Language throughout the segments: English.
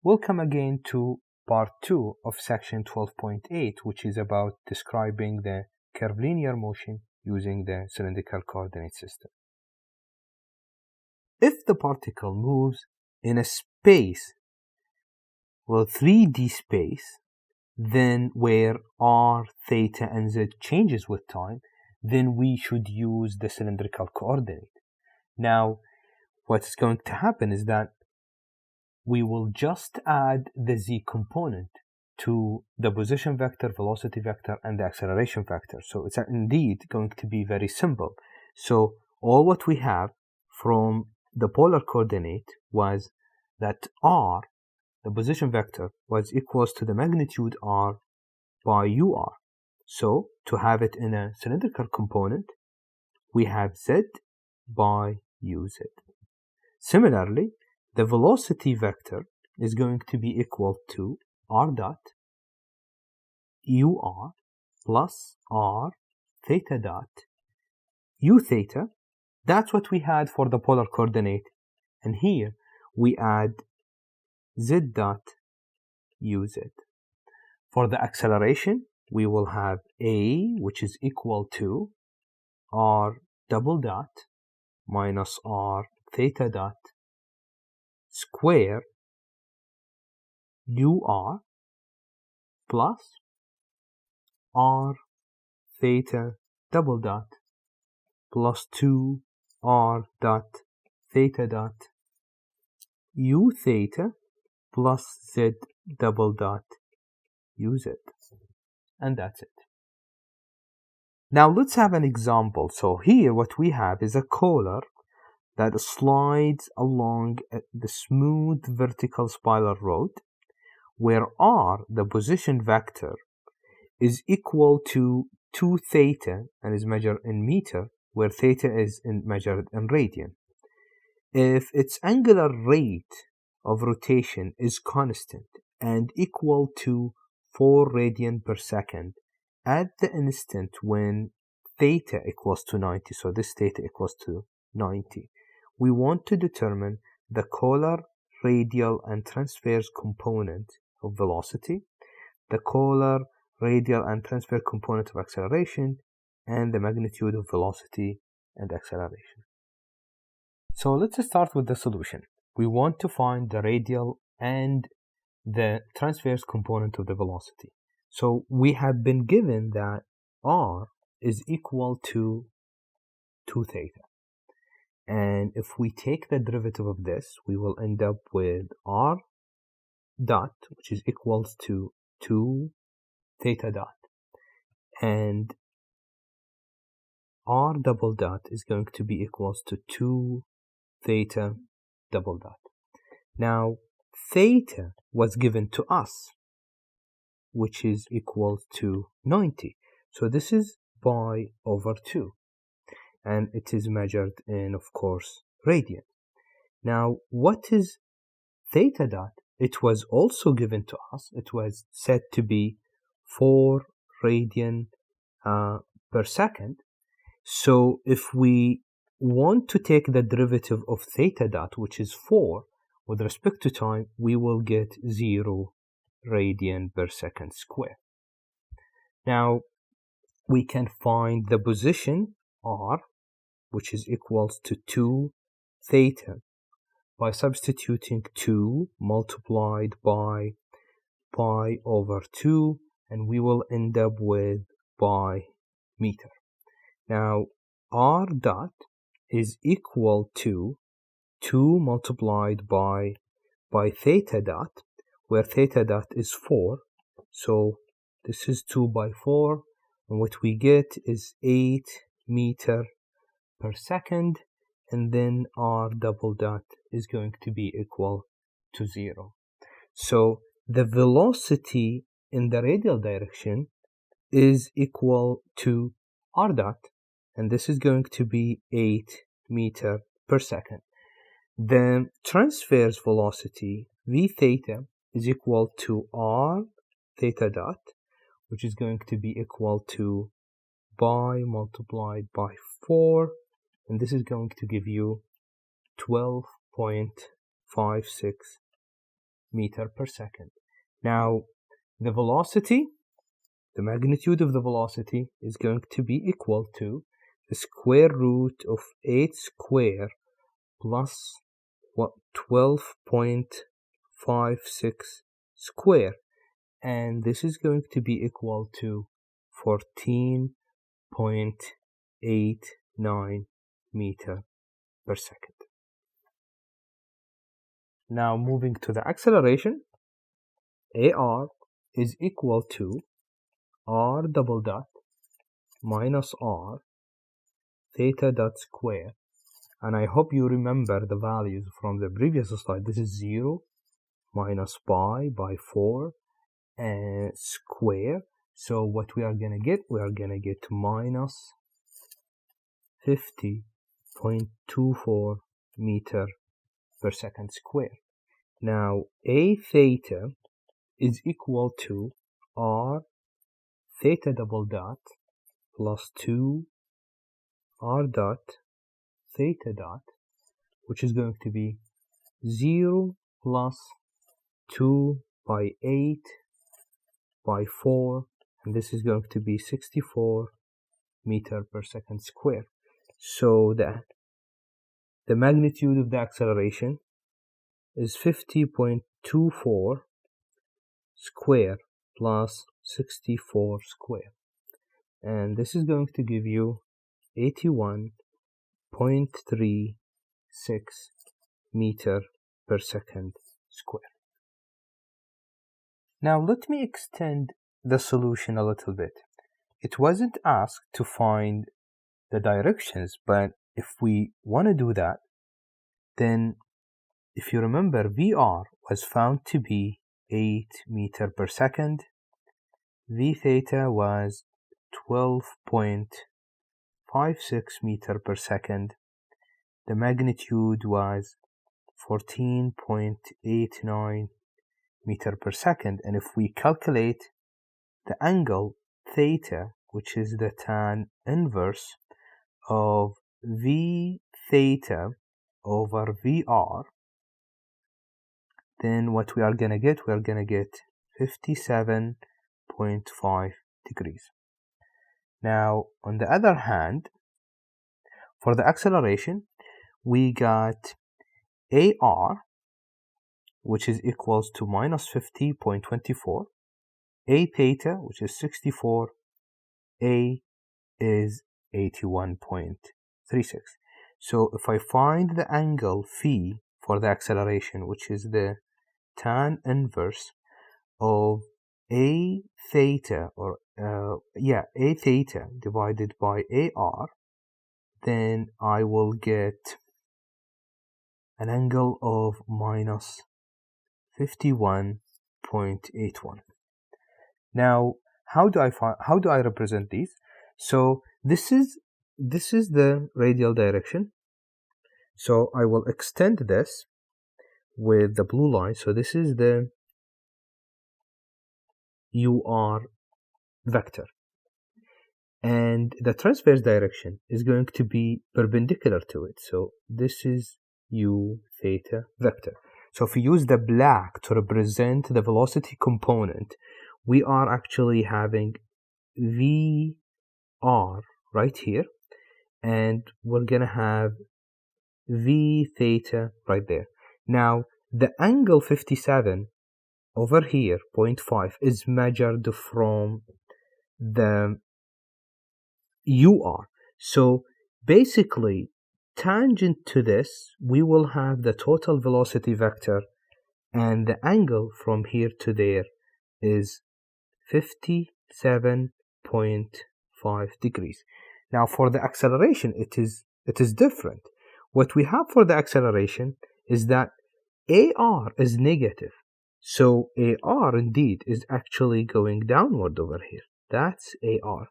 Welcome again to part 2 of section 12.8, which is about describing the curvilinear motion using the cylindrical coordinate system. If the particle moves in a space, well, 3D space, then where r, theta, and z changes with time, then we should use the cylindrical coordinate. Now, what's going to happen is that we will just add the z component to the position vector, velocity vector, and the acceleration vector. So it's indeed going to be very simple. So all what we have from the polar coordinate was that r, the position vector, was equals to the magnitude r by ur. So to have it in a cylindrical component, we have z by uz. Similarly, the velocity vector is going to be equal to r dot ur plus r theta dot u theta. That's what we had for the polar coordinate. And here we add z dot uz. For the acceleration, we will have a, which is equal to r double dot minus r theta dot square ur plus r theta double dot plus 2 r dot theta dot u theta plus z double dot uz. And that's it. Now let's have an example. So here what we have is a collar that slides along the smooth vertical spiral road, where r, the position vector, is equal to 2 theta and is measured in meter, where theta is measured in radian. If its angular rate of rotation is constant and equal to 4 radian per second at the instant when theta equals to 90, so this theta equals to 90, we want to determine the collar, radial, and transverse component of velocity, the collar, radial, and transverse component of acceleration, and the magnitude of velocity and acceleration. So let's start with the solution. We want to find the radial and the transverse component of the velocity. So we have been given that r is equal to 2 theta. And if we take the derivative of this, we will end up with r dot, which is equals to 2 theta dot. And r double dot is going to be equals to 2 theta double dot. Now, theta was given to us, which is equal to 90. So this is pi over 2. And it is measured in, of course, radian. Now, what is theta dot? It was also given to us. It was said to be 4 radian per second. So if we want to take the derivative of theta dot, which is 4, with respect to time, we will get 0 radian per second square. Now, we can find the position r, which is equals to 2 theta, by substituting 2 multiplied by pi over 2, and we will end up with pi meter. Now, r dot is equal to 2 multiplied by theta dot, where theta dot is 4. So this is 2 by 4, and what we get is 8 meter per second, and then r double dot is going to be equal to 0. So the velocity in the radial direction is equal to r dot, and this is going to be 8 meter per second. The transverse velocity v theta is equal to r theta dot, which is going to be equal to pi multiplied by 4, and this is going to give you 12.56 meters per second. Now, the velocity, the magnitude of the velocity is going to be equal to the square root of 8 square plus 12.56 square, and this is going to be equal to 14.89 meters per second. Now moving to the acceleration, AR is equal to r double dot minus r theta dot square, and I hope you remember the values from the previous slide. This is 0 minus pi by 4 square. So what we are gonna get? We are gonna get minus 50.24 meters per second square. Now A theta is equal to r theta double dot plus 2 r dot theta dot, which is going to be 0 plus 2 by 8 by 4, and this is going to be 64 meters per second square. So the magnitude of the acceleration is 50.24 square plus 64 square, and this is going to give you 81.36 meters per second square. Now let me extend the solution a little bit. It wasn't asked to find the directions, but if we want to do that, then if you remember, VR was found to be 8 meters per second, V theta was 12.56 meters per second, the magnitude was 14.89 meters per second, and if we calculate the angle theta, which is the tan inverse of V theta over VR, then what we are going to get? We are going to get 57.5 degrees. Now, on the other hand, for the acceleration, we got AR, which is equals to minus 50.24, A theta, which is 64, A is 81.36. So if I find the angle phi for the acceleration, which is the tan inverse of A theta, or A theta divided by AR, then I will get an angle of minus 51.81. Now, how do I represent these? So this is the radial direction. So I will extend this with the blue line. So this is the UR vector, and the transverse direction is going to be perpendicular to it. So this is U theta vector. So if we use the black to represent the velocity component, we are actually having VR right here, and we're gonna have V theta right there. Now the angle 57 over here, 0.5, is measured from the UR. So basically, tangent to this, we will have the total velocity vector, and the angle from here to there is 57.5 degrees. Now for the acceleration, it is different. What we have for the acceleration is that AR is negative. So AR indeed is actually going downward over here. That's AR.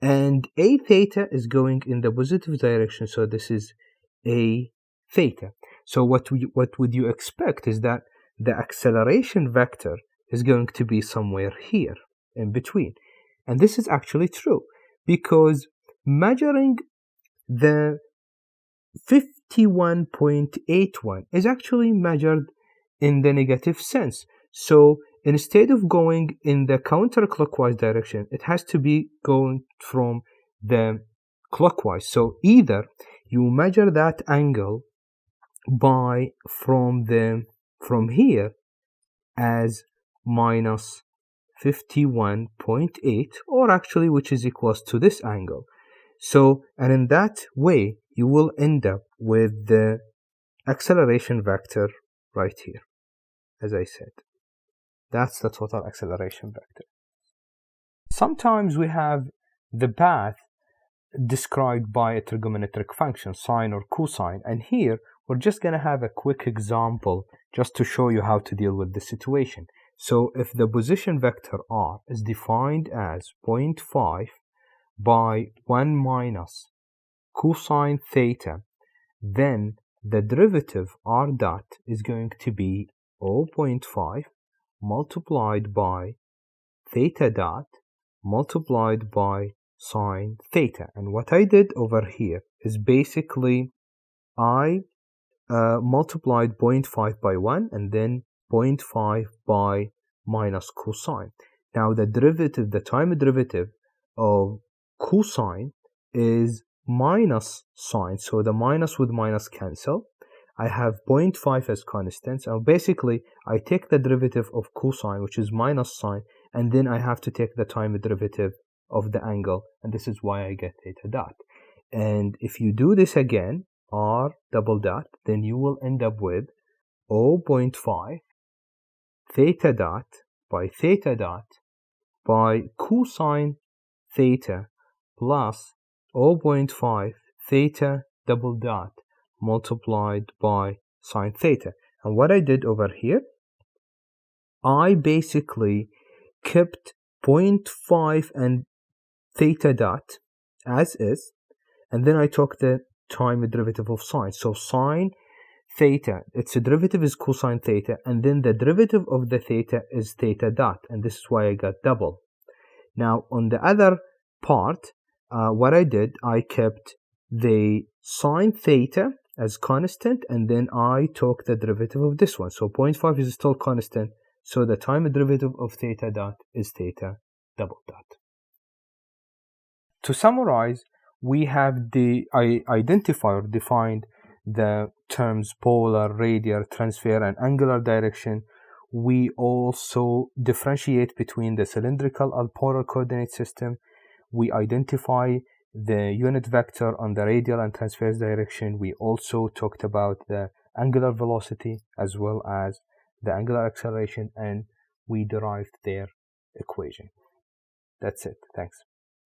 And A theta is going in the positive direction, so this is A theta. So what would you expect is that the acceleration vector is going to be somewhere here in between. And this is actually true, because measuring the 51.81 is actually measured in the negative sense. So instead of going in the counterclockwise direction, it has to be going from the clockwise. So either you measure that angle by from here as minus 51.8, or actually which is equals to this angle. So, and in that way you will end up with the acceleration vector right here. As I said, that's the total acceleration vector. Sometimes we have the path described by a trigonometric function, sine or cosine, and here we're just going to have a quick example just to show you how to deal with the situation. So if the position vector r is defined as 0.5 by 1 minus cosine theta, then the derivative r dot is going to be 0.5 multiplied by theta dot multiplied by sine theta. And what I did over here is basically I multiplied 0.5 by 1 and then 0.5 by minus cosine. Now the derivative, the time derivative of cosine is minus sine, so the minus with minus cancel. I have 0.5 as constant, so basically I take the derivative of cosine, which is minus sine, and then I have to take the time derivative of the angle, and this is why I get theta dot. And if you do this again, r double dot, then you will end up with 0.5 theta dot by cosine theta plus 0.5 theta double dot multiplied by sine theta. And what I did over here, I basically kept 0.5 and theta dot as is, and then I took the time derivative of sine. So sine theta, its derivative is cosine theta, and then the derivative of the theta is theta dot, and this is why I got double. Now on the other part, what I did, I kept the sine theta as constant, and then I took the derivative of this one. So 0.5 is still constant, so the time derivative of theta dot is theta double dot. To summarize, we have identified or defined the terms polar, radial, transfer, and angular direction. We also differentiate between the cylindrical and polar coordinate system. We identify the unit vector on the radial and transverse direction. We also talked about the angular velocity as well as the angular acceleration, and we derived their equation. That's it. Thanks.